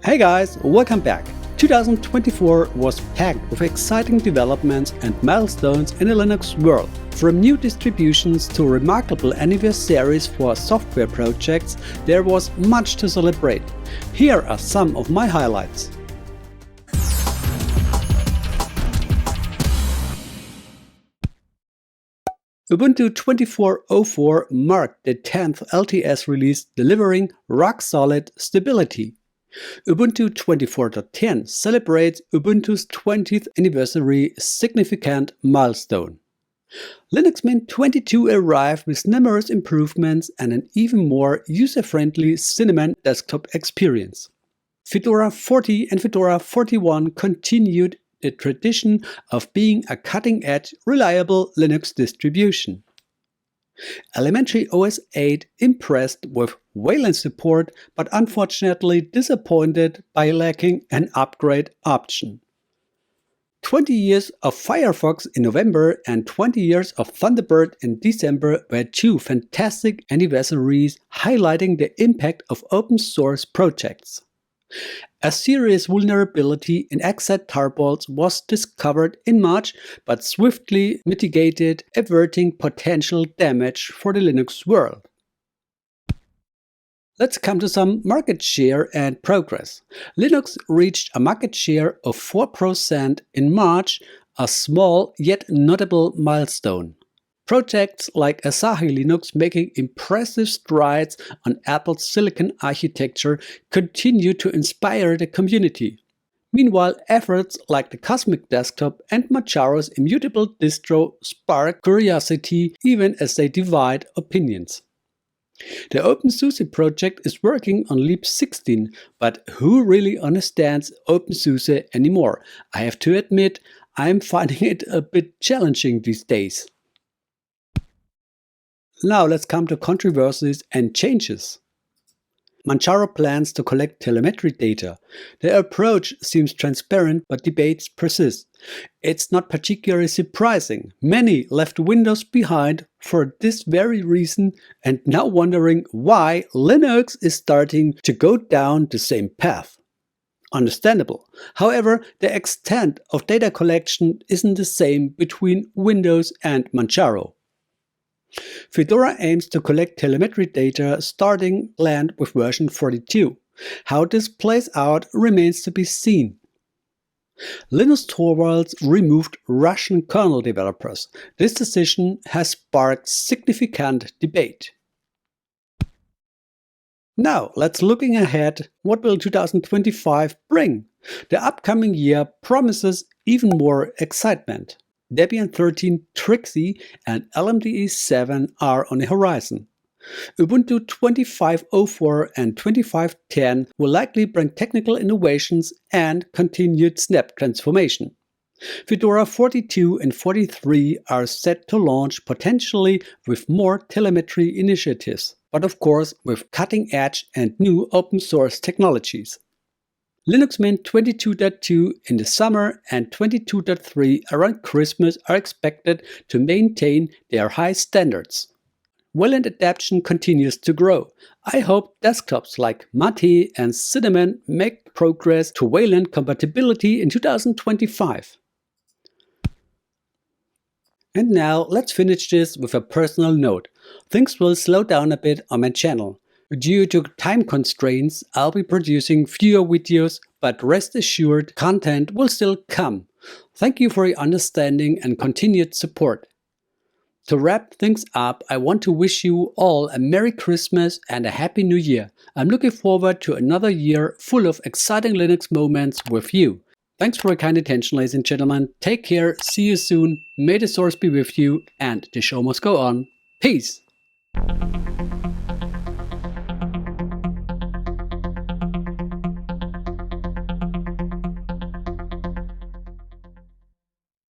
Hey guys, welcome back. 2024 was packed with exciting developments and milestones in the Linux world. From new distributions to remarkable anniversaries for software projects, there was much to celebrate. Here are some of my highlights. Ubuntu 24.04 marked the 10th LTS release, delivering rock-solid stability. Ubuntu 24.10 celebrates Ubuntu's 20th anniversary, significant milestone. Linux Mint 22 arrived with numerous improvements and an even more user-friendly Cinnamon desktop experience. Fedora 40 and Fedora 41 continued the tradition of being a cutting-edge, reliable Linux distribution. Elementary OS 8 impressed with Wayland support, but unfortunately disappointed by lacking an upgrade option. 20 years of Firefox in November and 20 years of Thunderbird in December were two fantastic anniversaries highlighting the impact of open source projects. A serious vulnerability in XZ tarballs was discovered in March, but swiftly mitigated, averting potential damage for the Linux world. Let's come to some market share and progress. Linux reached a market share of 4% in March, a small yet notable milestone. Projects like Asahi Linux, making impressive strides on Apple's silicon architecture, continue to inspire the community. Meanwhile, efforts like the Cosmic Desktop and Manjaro's immutable distro spark curiosity even as they divide opinions. The OpenSUSE project is working on Leap 16, but who really understands OpenSUSE anymore? I have to admit, I'm finding it a bit challenging these days. Now let's come to controversies and changes. Manjaro plans to collect telemetry data. Their approach seems transparent, but debates persist. It's not particularly surprising. Many left Windows behind for this very reason and now wondering why Linux is starting to go down the same path. Understandable. However, the extent of data collection isn't the same between Windows and Manjaro. Fedora aims to collect telemetry data starting planned with version 42. How this plays out remains to be seen. Linus Torvalds removed Russian kernel developers. This decision has sparked significant debate. Now let's looking ahead. What will 2025 bring? The upcoming year promises even more excitement. Debian 13 Trixie and LMDE 7 are on the horizon. Ubuntu 25.04 and 25.10 will likely bring technical innovations and continued snap transformation. Fedora 42 and 43 are set to launch, potentially with more telemetry initiatives, but of course with cutting-edge and new open-source technologies. Linux Mint 22.2 in the summer and 22.3 around Christmas are expected to maintain their high standards. Wayland adoption continues to grow. I hope desktops like Mate and Cinnamon make progress to Wayland compatibility in 2025. And now let's finish this with a personal note. Things will slow down a bit on my channel. Due to time constraints, I'll be producing fewer videos, but rest assured, content will still come. Thank you for your understanding and continued support. To wrap things up, I want to wish you all a Merry Christmas and a Happy New Year. I'm looking forward to another year full of exciting Linux moments with you. Thanks for your kind attention, ladies and gentlemen. Take care, see you soon, may the source be with you, and the show must go on. Peace!